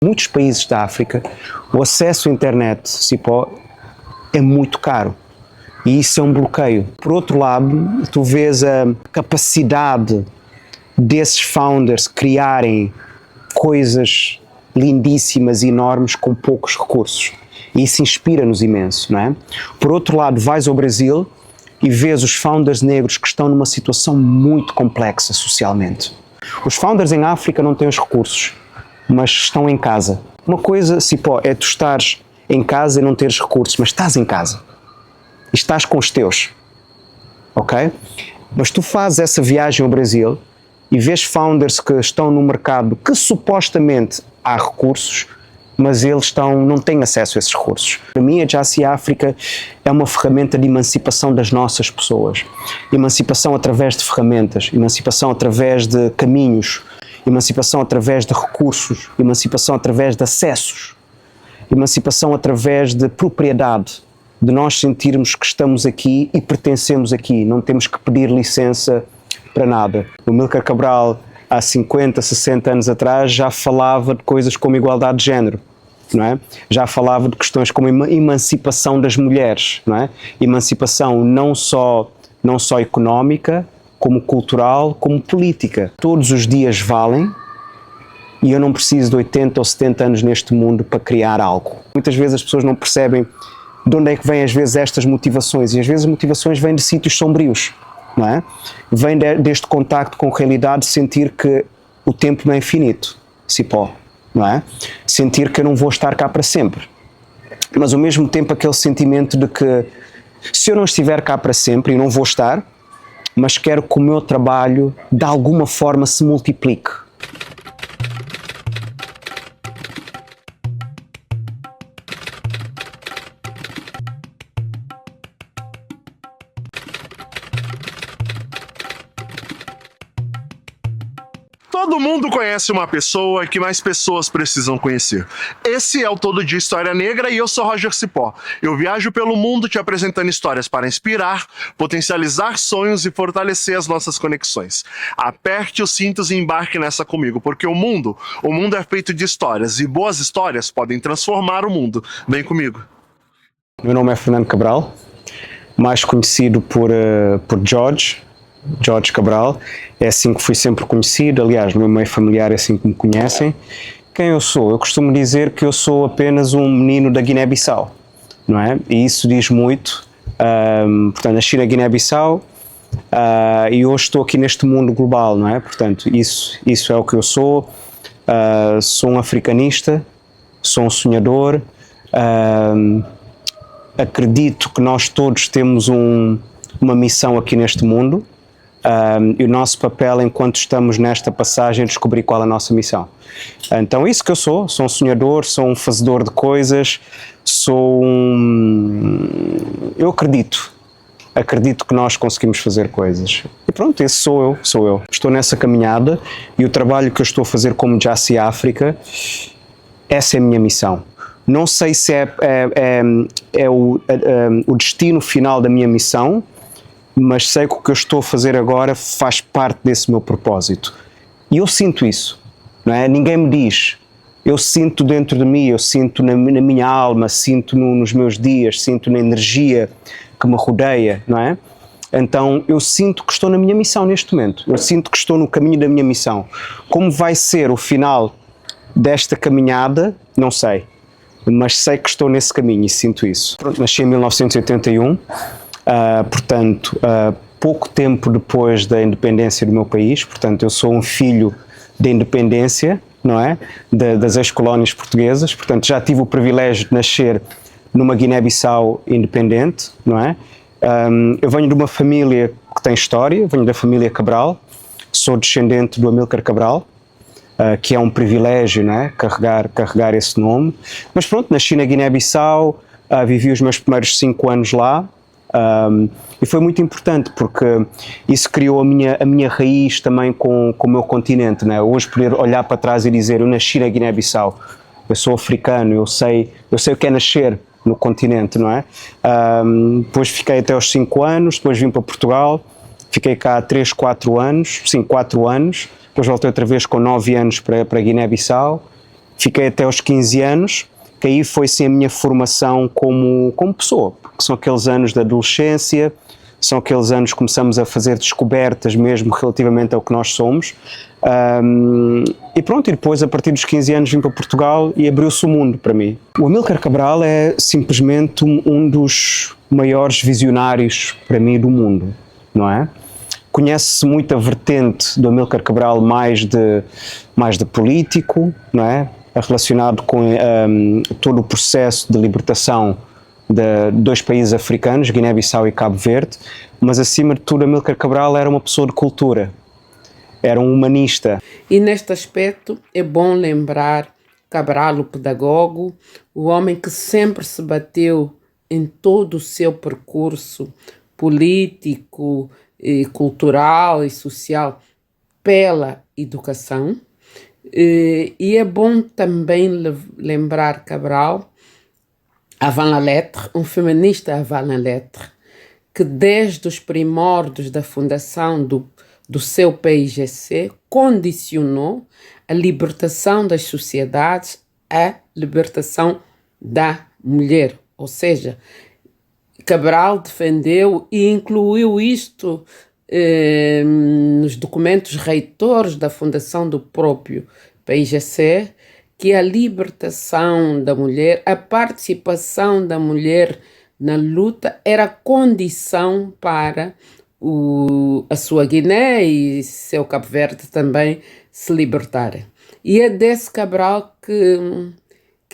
Muitos países da África, o acesso à internet, Cipó, é muito caro e isso é um bloqueio. Por outro lado, tu vês a capacidade desses founders criarem coisas lindíssimas e enormes com poucos recursos e isso inspira-nos imenso, não é? Por outro lado, vais ao Brasil e vês os founders negros que estão numa situação muito complexa socialmente. Os founders em África não têm os recursos, mas estão em casa. Uma coisa, Cipó, é tu estares em casa e não teres recursos, mas estás em casa. E estás com os teus. Ok? Mas tu fazes essa viagem ao Brasil e vês founders que estão no mercado que supostamente há recursos, mas eles não têm acesso a esses recursos. Para mim, a Jassy África é uma ferramenta de emancipação das nossas pessoas. Emancipação através de ferramentas, emancipação através de caminhos, emancipação através de recursos, emancipação através de acessos, emancipação através de propriedade, de nós sentirmos que estamos aqui e pertencemos aqui, não temos que pedir licença para nada. O Amílcar Cabral, há 50, 60 anos atrás, já falava de coisas como igualdade de género, não é? Já falava de questões como emancipação das mulheres, não é? Emancipação não só económica, como cultural, como política. Todos os dias valem e eu não preciso de 80 ou 70 anos neste mundo para criar algo. Muitas vezes as pessoas não percebem de onde é que vêm às vezes estas motivações e às vezes as motivações vêm de sítios sombrios, não é? Vêm deste contacto com a realidade, sentir que o tempo não é infinito, Cipó, não é? Sentir que eu não vou estar cá para sempre. Mas ao mesmo tempo aquele sentimento de que se eu não estiver cá para sempre e não vou estar, mas quero que o meu trabalho de alguma forma se multiplique. Todo mundo conhece uma pessoa que mais pessoas precisam conhecer. Esse é o Todo Dia História Negra e eu sou Roger Cipó. Eu viajo pelo mundo te apresentando histórias para inspirar, potencializar sonhos e fortalecer as nossas conexões. Aperte os cintos e embarque nessa comigo, porque o mundo é feito de histórias e boas histórias podem transformar o mundo. Vem comigo. Meu nome é Fernando Cabral, mais conhecido por Jorge Cabral, é assim que fui sempre conhecido, aliás, no meu meio familiar é assim que me conhecem. Quem eu sou? Eu costumo dizer que eu sou apenas um menino da Guiné-Bissau, não é? E isso diz muito. Portanto, nasci na Guiné-Bissau e hoje estou aqui neste mundo global, não é? Portanto, isso é o que eu sou. Sou um africanista, sou um sonhador, acredito que nós todos temos uma missão aqui neste mundo. E o nosso papel enquanto estamos nesta passagem é descobrir qual é a nossa missão. Então é isso que eu sou um sonhador, sou um fazedor de coisas, eu acredito que nós conseguimos fazer coisas. E pronto, esse sou eu. Estou nessa caminhada e o trabalho que eu estou a fazer como Jassy África, essa é a minha missão. Não sei se é o destino final da minha missão, mas sei que o que eu estou a fazer agora faz parte desse meu propósito. E eu sinto isso, não é? Ninguém me diz. Eu sinto dentro de mim, eu sinto na minha alma, sinto nos meus dias, sinto na energia que me rodeia, não é? Então eu sinto que estou na minha missão neste momento. Eu sinto que estou no caminho da minha missão. Como vai ser o final desta caminhada, não sei. Mas sei que estou nesse caminho e sinto isso. Pronto, nasci em 1981. Portanto, pouco tempo depois da independência do meu país, portanto eu sou um filho da independência, não é? Das ex-colónias portuguesas, portanto já tive o privilégio de nascer numa Guiné-Bissau independente, não é? Eu venho de uma família que tem história, venho da família Cabral, sou descendente do Amílcar Cabral, que é um privilégio, não é? Carregar esse nome, mas pronto, nasci na Guiné-Bissau, vivi os meus primeiros 5 anos lá. E foi muito importante porque isso criou a minha raiz também com o meu continente, né? Hoje poder olhar para trás e dizer eu nasci na Guiné-Bissau, eu sou africano, eu sei o que é nascer no continente, não é? Depois fiquei até aos 5 anos, depois vim para Portugal, fiquei cá 3, 4 anos, 4 anos, depois voltei outra vez com 9 anos para Guiné-Bissau Fiquei até aos 15 anos, que aí foi sim a minha formação como pessoa, porque são aqueles anos da adolescência, são aqueles anos que começamos a fazer descobertas mesmo relativamente ao que nós somos. E pronto, e depois a partir dos 15 anos vim para Portugal e abriu-se o mundo para mim. O Amílcar Cabral é simplesmente um dos maiores visionários para mim do mundo, não é? Conhece-se muito a vertente do Amílcar Cabral mais de político, não é? Relacionado com todo o processo de libertação de dois países africanos, Guiné-Bissau e Cabo Verde, mas acima de tudo Amílcar Cabral era uma pessoa de cultura, era um humanista. E neste aspecto é bom lembrar Cabral, o pedagogo, o homem que sempre se bateu em todo o seu percurso político, cultural e social pela educação. E é bom também lembrar Cabral, avant la lettre, um feminista avant la lettre, que desde os primórdios da fundação do seu PIGC condicionou a libertação das sociedades à libertação da mulher. Ou seja, Cabral defendeu e incluiu isto nos documentos reitores da fundação do próprio PIGC, que a libertação da mulher, a participação da mulher na luta era condição para a sua Guiné e seu Cabo Verde também se libertarem. E é desse Cabral que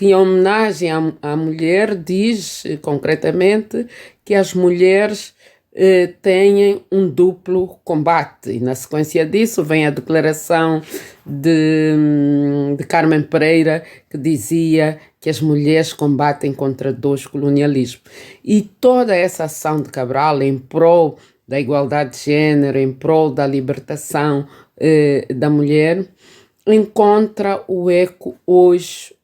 em homenagem à mulher diz concretamente que as mulheres têm um duplo combate, e na sequência disso vem a declaração de Carmen Pereira, que dizia que as mulheres combatem contra dois colonialismos. E toda essa ação de Cabral em prol da igualdade de género, em prol da libertação da mulher, encontra o eco hoje,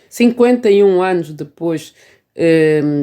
51 anos depois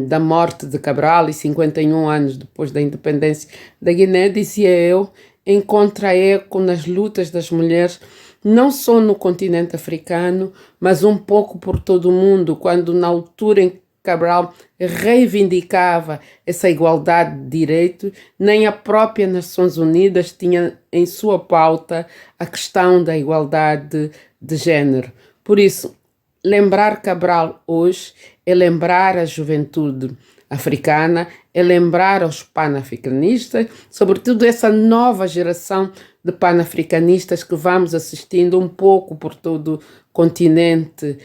da morte de Cabral e 51 anos depois da independência da Guiné, dizia eu, encontra eco nas lutas das mulheres, não só no continente africano, mas um pouco por todo o mundo, quando na altura em que Cabral reivindicava essa igualdade de direitos, nem a própria Nações Unidas tinha em sua pauta a questão da igualdade de género. Por isso, lembrar Cabral hoje é lembrar a juventude africana, é lembrar aos panafricanistas, sobretudo essa nova geração de panafricanistas que vamos assistindo um pouco por todo o continente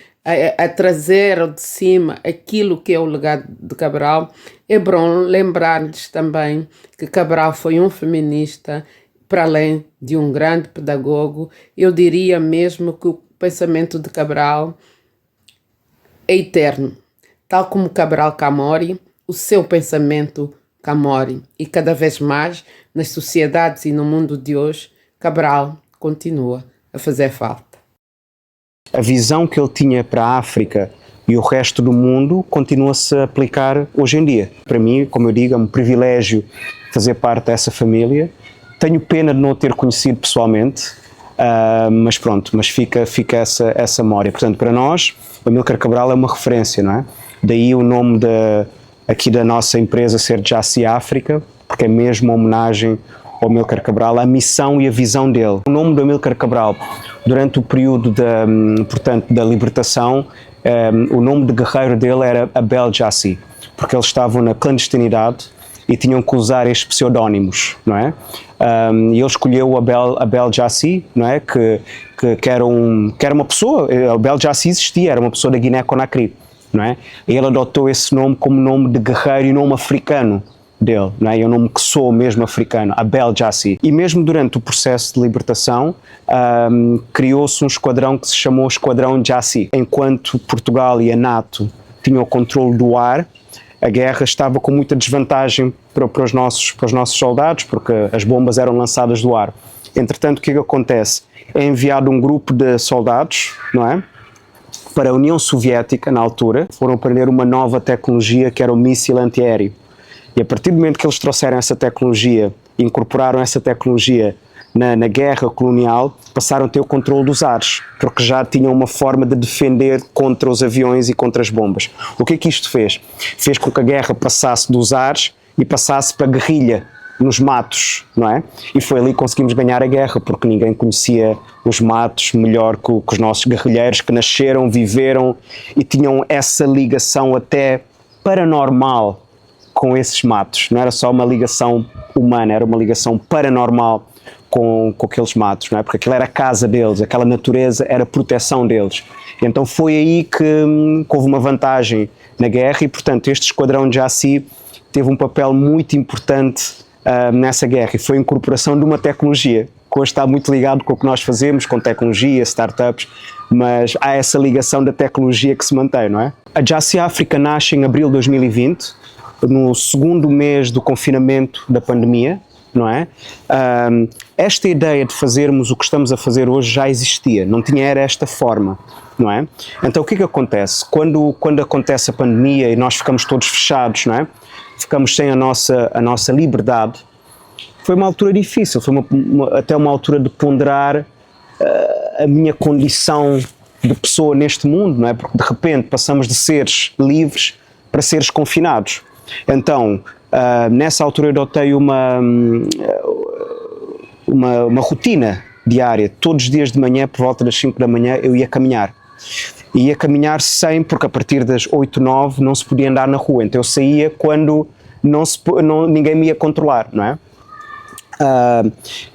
a trazer ao de cima aquilo que é o legado de Cabral. É bom lembrar-lhes também que Cabral foi um feminista, para além de um grande pedagogo. Eu diria mesmo que o pensamento de Cabral é eterno, tal como Cabral Camori, o seu pensamento Camori. E cada vez mais, nas sociedades e no mundo de hoje, Cabral continua a fazer falta. A visão que ele tinha para a África e o resto do mundo continua-se a aplicar hoje em dia. Para mim, como eu digo, é um privilégio fazer parte dessa família. Tenho pena de não o ter conhecido pessoalmente, mas pronto, mas fica essa memória. Portanto, para nós, o Amílcar Cabral é uma referência, não é? Daí o nome aqui da nossa empresa ser Jaci África, porque é mesmo uma homenagem ao Amílcar Cabral, a missão e a visão dele. O nome do Amílcar Cabral, durante o período da libertação, o nome de guerreiro dele era Abel Jaci, porque eles estavam na clandestinidade e tinham que usar estes pseudónimos, não é? E ele escolheu o Abel Jaci, não é? Que era uma pessoa, Abel Jaci existia, era uma pessoa da Guiné-Conakry, não é? E ele adotou esse nome como nome de guerreiro e nome africano dele, não é? É um nome que soa mesmo africano, Abel Jaci. E mesmo durante o processo de libertação, criou-se um esquadrão que se chamou Esquadrão Jaci. Enquanto Portugal e a NATO tinham o controle do ar, a guerra estava com muita desvantagem para os nossos soldados, porque as bombas eram lançadas do ar. Entretanto, o que acontece? É enviado um grupo de soldados, não é? Para a União Soviética, na altura, foram aprender uma nova tecnologia que era o míssil antiaéreo. E a partir do momento que eles trouxeram essa tecnologia, incorporaram essa tecnologia na guerra colonial, passaram a ter o controle dos ares, porque já tinham uma forma de defender contra os aviões e contra as bombas. O que é que isto fez? Fez com que a guerra passasse dos ares e passasse para a guerrilha, nos matos, não é? E foi ali que conseguimos ganhar a guerra, porque ninguém conhecia os matos melhor que os nossos guerrilheiros, que nasceram, viveram e tinham essa ligação até paranormal com esses matos. Não era só uma ligação humana, era uma ligação paranormal com aqueles matos, não é? Porque aquilo era a casa deles, aquela natureza era a proteção deles. Então foi aí que houve uma vantagem na guerra e, portanto, este esquadrão de Jaci teve um papel muito importante nessa guerra, e foi a incorporação de uma tecnologia que hoje está muito ligado com o que nós fazemos, com tecnologia, startups, mas há essa ligação da tecnologia que se mantém, não é? A Jaci África nasce em abril de 2020, no segundo mês do confinamento da pandemia, não é? Esta ideia de fazermos o que estamos a fazer hoje já existia, não tinha era esta forma, não é? Então o que é que acontece? Quando acontece a pandemia e nós ficamos todos fechados, não é? Ficamos sem a nossa liberdade, foi uma altura difícil, foi até uma altura de ponderar a minha condição de pessoa neste mundo, não é? Porque de repente passamos de seres livres para seres confinados. Então, nessa altura eu adotei uma rotina diária. Todos os dias de manhã, por volta das 5 da manhã, eu ia caminhar. E ia caminhar porque a partir das 8, 9 não se podia andar na rua. Então eu saía quando ninguém me ia controlar, não é?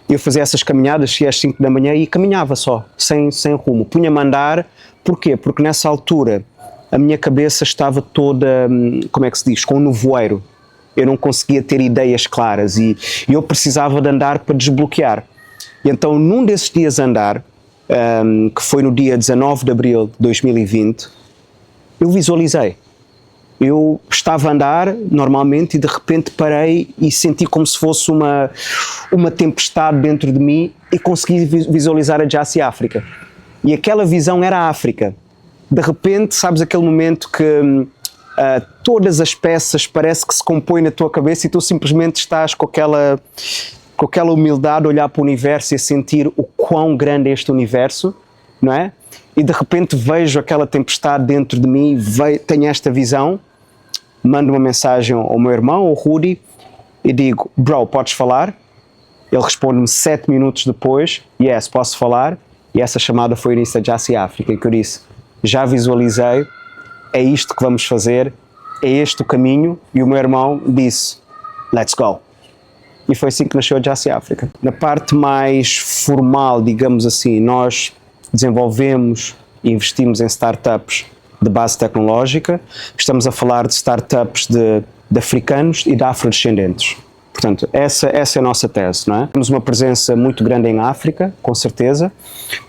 Eu fazia essas caminhadas, saía às 5 da manhã e caminhava só, sem rumo. Punha-me a andar, porquê? Porque nessa altura a minha cabeça estava toda, como é que se diz, com um nevoeiro. Eu não conseguia ter ideias claras e eu precisava de andar para desbloquear. E então num desses dias a andar, que foi no dia 19 de abril de 2020, eu visualizei. Eu estava a andar normalmente e de repente parei e senti como se fosse uma tempestade dentro de mim e consegui visualizar a Jaci África. E aquela visão era a África. De repente, sabes aquele momento que todas as peças parece que se compõem na tua cabeça e tu simplesmente estás com aquela humildade a olhar para o universo e a sentir o quão grande é este universo, não é? E de repente vejo aquela tempestade dentro de mim, tenho esta visão, mando uma mensagem ao meu irmão, ao Rudy, e digo, bro, podes falar? Ele responde-me 7 minutos depois, yes, posso falar, e essa chamada foi o início da Jaci África, que eu disse, já visualizei, é isto que vamos fazer, é este o caminho, e o meu irmão disse, let's go. E foi assim que nasceu a Jaci África. Na parte mais formal, digamos assim, nós desenvolvemos e investimos em startups de base tecnológica. Estamos a falar de startups de africanos e de afrodescendentes. Portanto, essa é a nossa tese, não é? Temos uma presença muito grande em África, com certeza.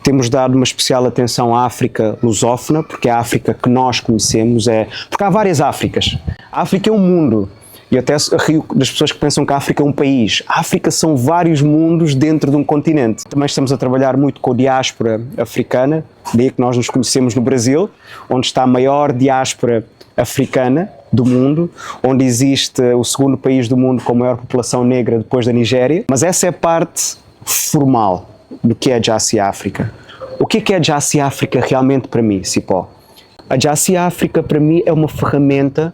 Temos dado uma especial atenção à África lusófona, porque é a África que nós conhecemos, porque há várias Áfricas. A África é um mundo. E até rio das pessoas que pensam que a África é um país. A África são vários mundos dentro de um continente. Também estamos a trabalhar muito com a diáspora africana, daí que nós nos conhecemos no Brasil, onde está a maior diáspora africana do mundo, onde existe o segundo país do mundo com a maior população negra depois da Nigéria. Mas essa é a parte formal do que é a Jaci África. O que é a Jaci África realmente para mim, Cipó? A Jaci África para mim é uma ferramenta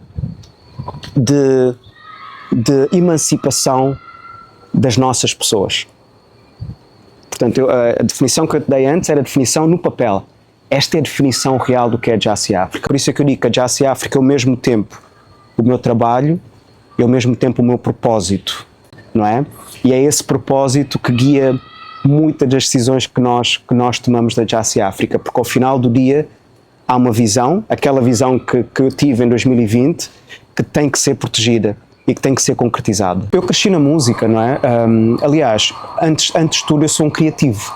de emancipação das nossas pessoas. Portanto, a definição que eu te dei antes era a definição no papel. Esta é a definição real do que é a Jaci África. Por isso é que eu digo que a Jaci África é ao mesmo tempo o meu trabalho e ao mesmo tempo o meu propósito, não é? E é esse propósito que guia muitas das decisões que nós tomamos da Jaci África, porque ao final do dia há uma visão, aquela visão que eu tive em 2020, que tem que ser protegida e que tem que ser concretizada. Eu cresci na música, não é? Aliás, antes de tudo eu sou um criativo.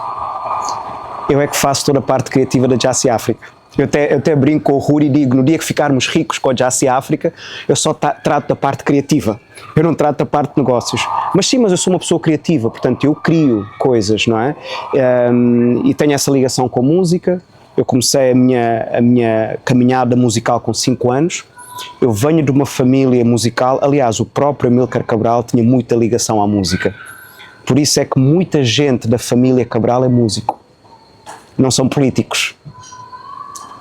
Eu é que faço toda a parte criativa da Jaci África. Eu até brinco com o Ruri e digo, no dia que ficarmos ricos com a Jaci África, eu só trato da parte criativa. Eu não trato da parte de negócios. Mas sim, eu sou uma pessoa criativa, portanto eu crio coisas, não é? E tenho essa ligação com a música. Eu comecei a minha caminhada musical com 5 anos. Eu venho de uma família musical, aliás, o próprio Amílcar Cabral tinha muita ligação à música. Por isso é que muita gente da família Cabral é músico, não são políticos.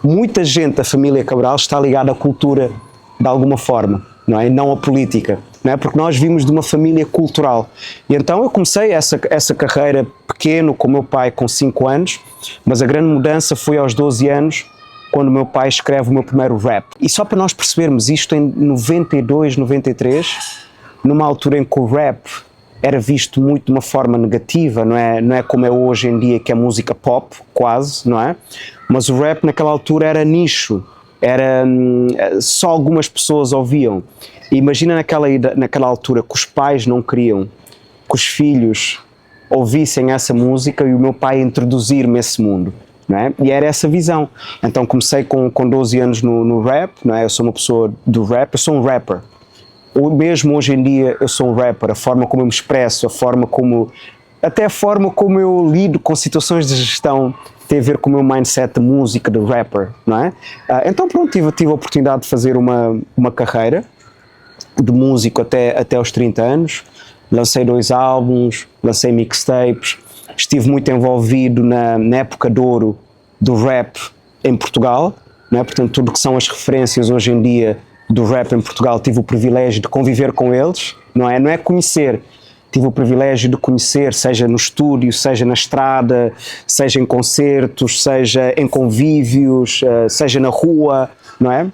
Muita gente da família Cabral está ligada à cultura de alguma forma, não é? Não à política, não é? Porque nós vimos de uma família cultural. E então eu comecei essa carreira pequeno com o meu pai com 5 anos, mas a grande mudança foi aos 12 anos, quando o meu pai escreve o meu primeiro rap. E só para nós percebermos isto, em 92, 93, numa altura em que o rap era visto muito de uma forma negativa, não é como é hoje em dia, que é música pop, quase, não é? Mas o rap naquela altura era nicho, só algumas pessoas ouviam. E imagina naquela altura que os pais não queriam que os filhos ouvissem essa música e o meu pai introduzir-me esse mundo, não é? E era essa visão. Então comecei com 12 anos no rap, não é? Eu sou uma pessoa do rap, eu sou um rapper. Mesmo hoje em dia eu sou um rapper, a forma como eu me expresso, até a forma como eu lido com situações de gestão tem a ver com o meu mindset de música, de rapper, não é? Então pronto, tive a oportunidade de fazer uma carreira de músico até aos 30 anos, lancei 2 álbuns, lancei mixtapes, estive muito envolvido na época de ouro do rap em Portugal, não é? Portanto tudo que são as referências hoje em dia do rap em Portugal, tive o privilégio de conviver com eles, não é conhecer, tive o privilégio de conhecer, seja no estúdio, seja na estrada, seja em concertos, seja em convívios, seja na rua, não é?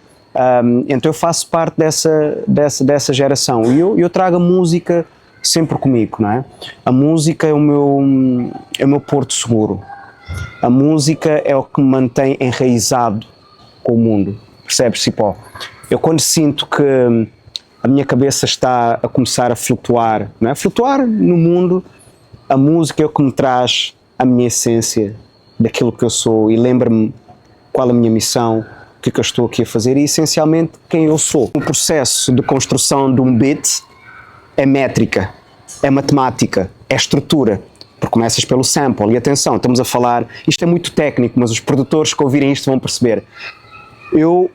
Então eu faço parte dessa geração e eu trago a música sempre comigo, não é? A música é o meu porto seguro, a música é o que me mantém enraizado com o mundo, percebes, Cipó? Eu quando sinto que a minha cabeça está a começar a flutuar, não é? Flutuar no mundo, a música é o que me traz a minha essência daquilo que eu sou e lembra-me qual a minha missão, o que é que eu estou aqui a fazer e essencialmente quem eu sou. O processo de construção de um beat é métrica, é matemática, é estrutura, porque começas pelo sample e atenção, estamos a falar, isto é muito técnico, mas os produtores que ouvirem isto vão perceber. Eu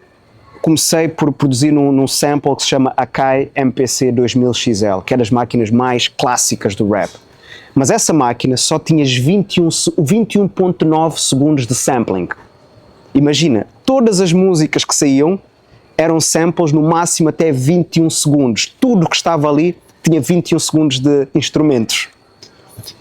comecei por produzir num sample que se chama Akai MPC 2000XL, que é das máquinas mais clássicas do rap. Mas essa máquina só tinha 21.9 segundos de sampling. Imagina, todas as músicas que saíam eram samples no máximo até 21 segundos. Tudo que estava ali tinha 21 segundos de instrumentos.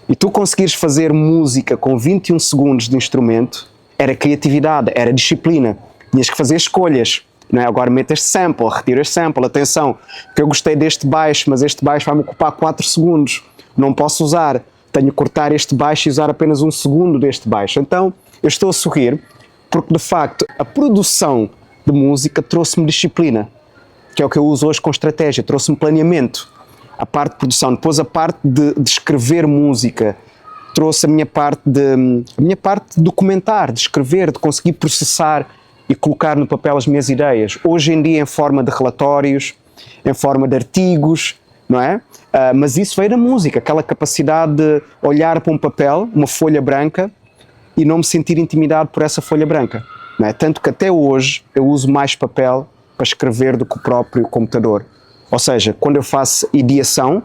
E tu conseguires fazer música com 21 segundos de instrumento era criatividade, era disciplina. Tinhas que fazer escolhas. Não é? Agora meto este sample, retiro este sample, atenção, que eu gostei deste baixo, mas este baixo vai-me ocupar 4 segundos, não posso usar, tenho que cortar este baixo e usar apenas 1 segundo deste baixo. Então eu estou a sorrir porque de facto a produção de música trouxe-me disciplina, que é o que eu uso hoje com estratégia, trouxe-me planeamento, a parte de produção, depois a parte de escrever música, trouxe a minha parte de documentar, de escrever, de conseguir processar e colocar no papel as minhas ideias, hoje em dia em forma de relatórios, em forma de artigos, não é? Mas isso veio da música, aquela capacidade de olhar para um papel, uma folha branca, e não me sentir intimidado por essa folha branca, não é? Tanto que até hoje eu uso mais papel para escrever do que o próprio computador. Ou seja, quando eu faço ideação,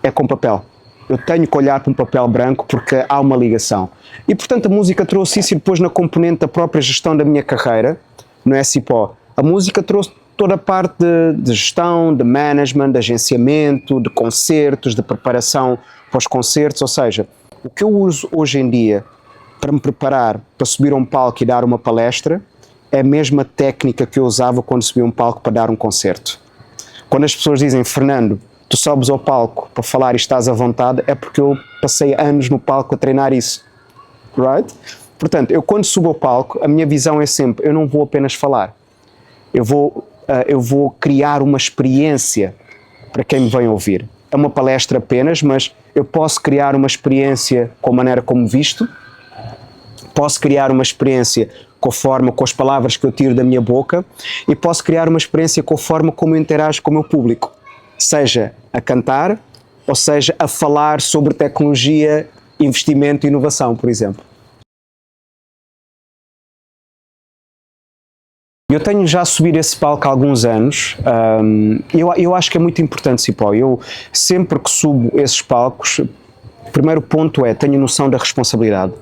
é com papel. Eu tenho que olhar para um papel branco porque há uma ligação. E, portanto, a música trouxe isso e depois na componente da própria gestão da minha carreira, no Cipó, a música trouxe toda a parte de gestão, de management, de agenciamento, de concertos, de preparação para os concertos. Ou seja, o que eu uso hoje em dia para me preparar para subir a um palco e dar uma palestra é a mesma técnica que eu usava quando subia a um palco para dar um concerto. Quando as pessoas dizem, Fernando, tu sobes ao palco para falar e estás à vontade, é porque eu passei anos no palco a treinar isso, right? Portanto, eu quando subo ao palco, a minha visão é sempre, eu não vou apenas falar, eu vou criar uma experiência para quem me vem ouvir. É uma palestra apenas, mas eu posso criar uma experiência com a maneira como visto, posso criar uma experiência com a forma, com as palavras que eu tiro da minha boca e posso criar uma experiência com a forma como eu interajo com o meu público. Seja a cantar, ou seja a falar sobre tecnologia, investimento e inovação, por exemplo. Eu tenho já subido esse palco há alguns anos, eu acho que é muito importante, Cipó. Eu sempre que subo esses palcos, O primeiro ponto é, tenho noção da responsabilidade.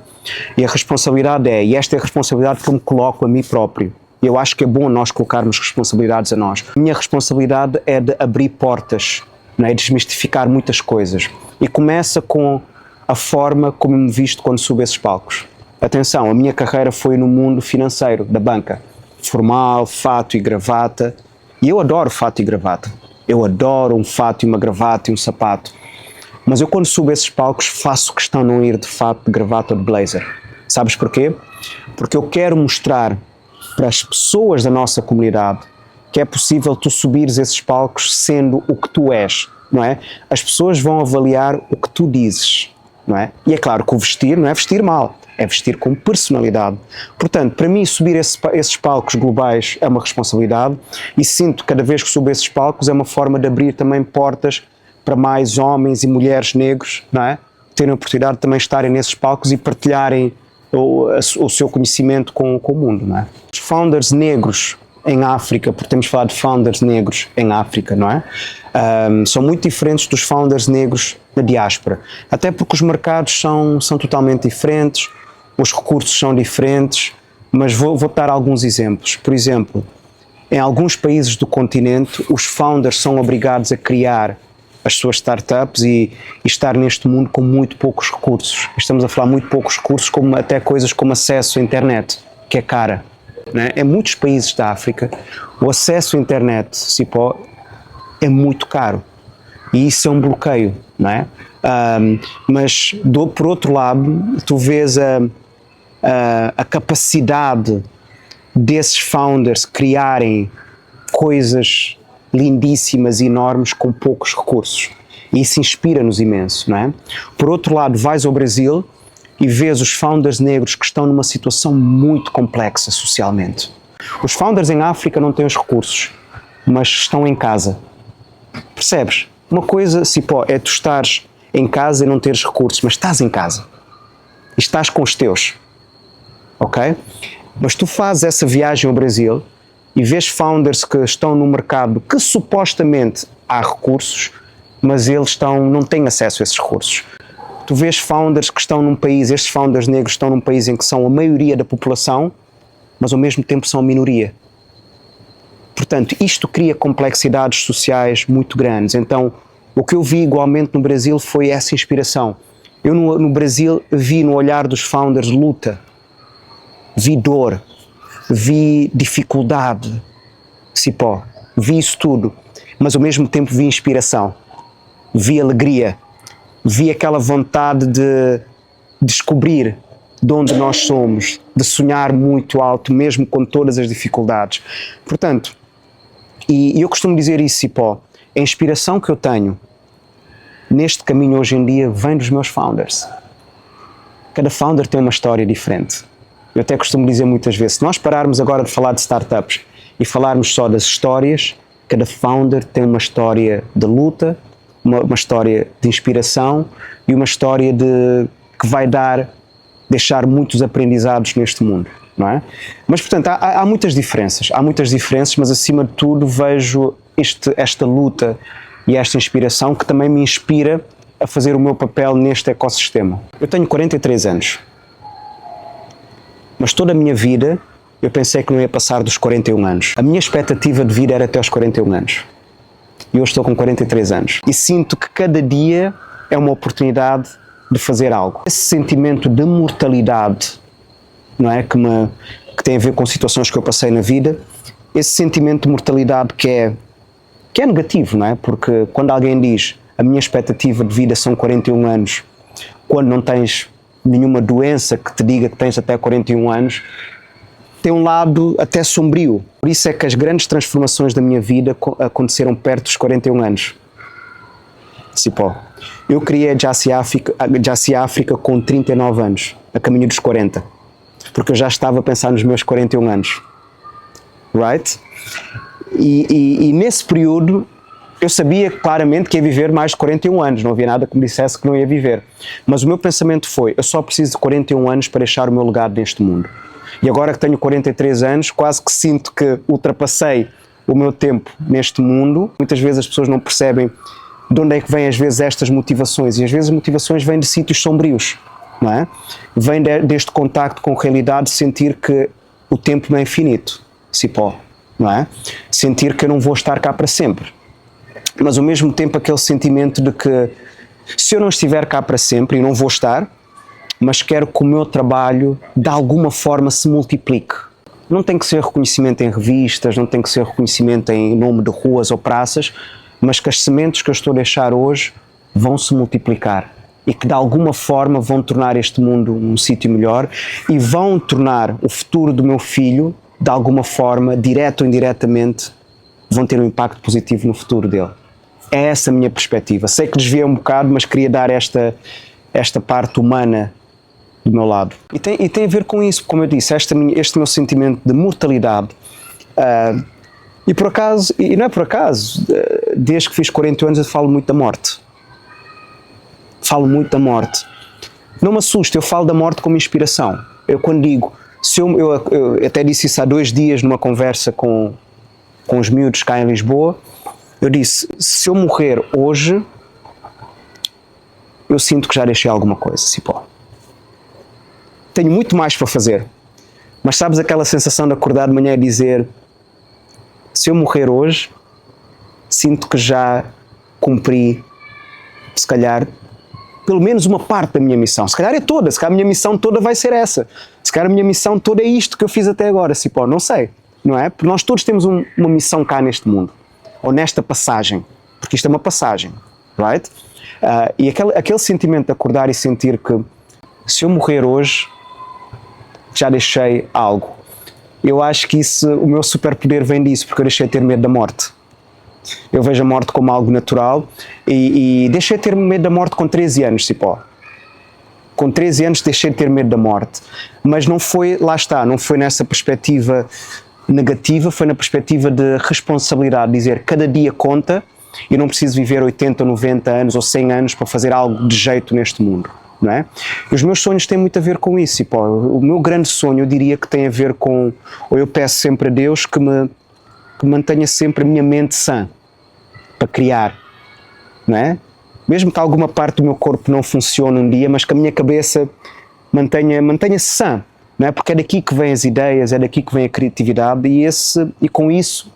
E a responsabilidade e esta é a responsabilidade que eu me coloco a mim próprio. Eu acho que é bom nós colocarmos responsabilidades a nós. A minha responsabilidade é de abrir portas, não é? Desmistificar muitas coisas. E começa com a forma como me visto quando subo esses palcos. Atenção, a minha carreira foi no mundo financeiro, da banca. Formal, fato e gravata. E eu adoro fato e gravata. Eu adoro um fato e uma gravata e um sapato. Mas eu quando subo esses palcos faço questão de não ir de fato, de gravata ou de blazer. Sabes porquê? Porque eu quero mostrar para as pessoas da nossa comunidade que é possível tu subires esses palcos sendo o que tu és, não é? As pessoas vão avaliar o que tu dizes, não é? E é claro que o vestir não é vestir mal, é vestir com personalidade. Portanto, para mim subir esses palcos globais é uma responsabilidade e sinto que cada vez que subo esses palcos é uma forma de abrir também portas para mais homens e mulheres negros, não é? Terem a oportunidade de também estarem nesses palcos e partilharem o seu conhecimento com o mundo, não é? Os founders negros em África, porque temos falado de founders negros em África, não é? São muito diferentes dos founders negros da diáspora, até porque os mercados são totalmente diferentes, os recursos são diferentes, mas vou dar alguns exemplos. Por exemplo, em alguns países do continente, os founders são obrigados a criar as suas startups e estar neste mundo com muito poucos recursos. Estamos a falar muito poucos recursos, como até coisas como acesso à internet, que é cara. Né? Em muitos países da África, o acesso à internet, Cipó, é muito caro. E isso é um bloqueio, não é? Mas, por outro lado, tu vês a capacidade desses founders criarem coisas lindíssimas e enormes com poucos recursos. E isso inspira-nos imenso, não é? Por outro lado, vais ao Brasil e vês os founders negros que estão numa situação muito complexa socialmente. Os founders em África não têm os recursos, mas estão em casa. Percebes? Uma coisa, Cipó, é tu estares em casa e não teres recursos, mas estás em casa. E estás com os teus. Ok? Mas tu fazes essa viagem ao Brasil e vês founders que estão no mercado que supostamente há recursos, mas eles não têm acesso a esses recursos. Tu vês founders que estão num país, estes founders negros estão num país em que são a maioria da população, mas ao mesmo tempo são a minoria. Portanto, isto cria complexidades sociais muito grandes. Então, o que eu vi igualmente no Brasil foi essa inspiração. Eu no Brasil vi no olhar dos founders luta, vi dor, vi dificuldade, Cipó, vi isso tudo, mas ao mesmo tempo vi inspiração, vi alegria, vi aquela vontade de descobrir de onde nós somos, de sonhar muito alto, mesmo com todas as dificuldades. Portanto, e eu costumo dizer isso, Cipó, a inspiração que eu tenho neste caminho hoje em dia vem dos meus founders. Cada founder tem uma história diferente. Eu até costumo dizer muitas vezes, se nós pararmos agora de falar de startups e falarmos só das histórias, cada founder tem uma história de luta, uma história de inspiração e uma história que vai deixar muitos aprendizados neste mundo, não é? Mas, portanto, há muitas diferenças, mas acima de tudo vejo esta luta e esta inspiração que também me inspira a fazer o meu papel neste ecossistema. Eu tenho 43 anos, mas toda a minha vida eu pensei que não ia passar dos 41 anos. A minha expectativa de vida era até aos 41 anos. E eu estou com 43 anos. E sinto que cada dia é uma oportunidade de fazer algo. Esse sentimento de mortalidade, não é? Que tem a ver com situações que eu passei na vida, esse sentimento de mortalidade que é negativo, não é? Porque quando alguém diz a minha expectativa de vida são 41 anos, quando não tens nenhuma doença que te diga que tens até 41 anos, tem um lado até sombrio. Por isso é que as grandes transformações da minha vida aconteceram perto dos 41 anos. Cipó, eu criei a Jassy África com 39 anos, a caminho dos 40, porque eu já estava a pensar nos meus 41 anos. Right? E nesse período eu sabia claramente que ia viver mais de 41 anos, não havia nada que me dissesse que não ia viver. Mas o meu pensamento foi, eu só preciso de 41 anos para deixar o meu legado neste mundo. E agora que tenho 43 anos, quase que sinto que ultrapassei o meu tempo neste mundo. Muitas vezes as pessoas não percebem de onde é que vêm às vezes estas motivações, e às vezes as motivações vêm de sítios sombrios, não é? Vem deste contacto com a realidade, sentir que o tempo não é infinito, Cipó, não é? Sentir que eu não vou estar cá para sempre, mas ao mesmo tempo aquele sentimento de que se eu não estiver cá para sempre, e não vou estar, mas quero que o meu trabalho de alguma forma se multiplique. Não tem que ser reconhecimento em revistas, não tem que ser reconhecimento em nome de ruas ou praças, mas que as sementes que eu estou a deixar hoje vão se multiplicar e que de alguma forma vão tornar este mundo um sítio melhor e vão tornar o futuro do meu filho, de alguma forma, direto ou indiretamente, vão ter um impacto positivo no futuro dele. É essa a minha perspectiva. Sei que desviei um bocado, mas queria dar esta parte humana do meu lado. E tem a ver com isso, como eu disse, este meu sentimento de mortalidade. E por acaso, e não é por acaso, desde que fiz 40 anos eu falo muito da morte. Falo muito da morte. Não me assusta, eu falo da morte como inspiração. Eu quando digo, eu até disse isso há 2 dias numa conversa com os miúdos cá em Lisboa, eu disse, se eu morrer hoje, eu sinto que já deixei alguma coisa, Cipó. Tenho muito mais para fazer, mas sabes aquela sensação de acordar de manhã e dizer, se eu morrer hoje, sinto que já cumpri, se calhar, pelo menos uma parte da minha missão. Se calhar é toda, se calhar a minha missão toda vai ser essa. Se calhar a minha missão toda é isto que eu fiz até agora, Cipó, não sei, não é? Porque nós todos temos uma missão cá neste mundo, ou nesta passagem, porque isto é uma passagem, right? E aquele sentimento de acordar e sentir que, se eu morrer hoje, já deixei algo. Eu acho que o meu superpoder vem disso, porque eu deixei de ter medo da morte. Eu vejo a morte como algo natural e deixei de ter medo da morte com 13 anos, Cipó. Com 13 anos deixei de ter medo da morte. Mas não foi, lá está, não foi nessa perspectiva negativa, foi na perspectiva de responsabilidade, dizer cada dia conta e não preciso viver 80 ou 90 anos ou 100 anos para fazer algo de jeito neste mundo. Não é? E os meus sonhos têm muito a ver com isso, Cipó. O meu grande sonho, eu diria que tem a ver com, ou eu peço sempre a Deus que mantenha sempre a minha mente sã, para criar, não é? Mesmo que alguma parte do meu corpo não funcione um dia, mas que a minha cabeça mantenha-se sã, não é? Porque é daqui que vêm as ideias, é daqui que vem a criatividade e com isso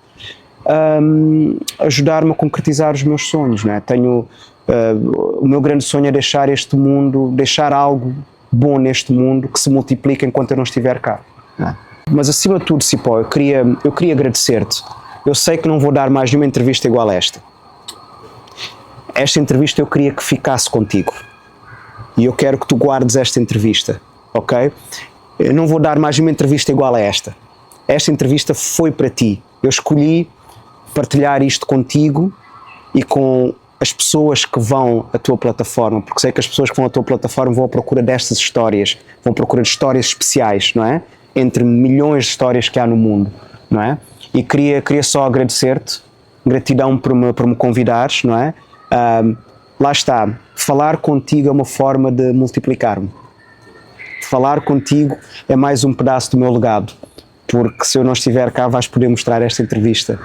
ajudar-me a concretizar os meus sonhos, não é? O meu grande sonho é deixar este mundo, deixar algo bom neste mundo que se multiplique enquanto eu não estiver cá. Não é? Mas acima de tudo, Cipó, eu queria agradecer-te. Eu sei que não vou dar mais nenhuma entrevista igual a esta. Esta entrevista eu queria que ficasse contigo. E eu quero que tu guardes esta entrevista, ok? Eu não vou dar mais nenhuma entrevista igual a esta. Esta entrevista foi para ti. Eu escolhi partilhar isto contigo e com as pessoas que vão à tua plataforma, porque sei que as pessoas que vão à tua plataforma vão à procura destas histórias, vão à procura de histórias especiais, não é? Entre milhões de histórias que há no mundo, não é? E queria só agradecer-te, gratidão por me convidares, não é? Lá está, falar contigo é uma forma de multiplicar-me. Falar contigo é mais um pedaço do meu legado, porque se eu não estiver cá vais poder mostrar esta entrevista.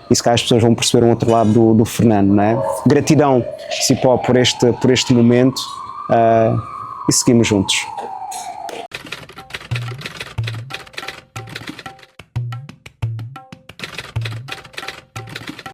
E se calhar as pessoas vão perceber um outro lado do Fernando, não é? Gratidão, Cipó, por este momento e seguimos juntos.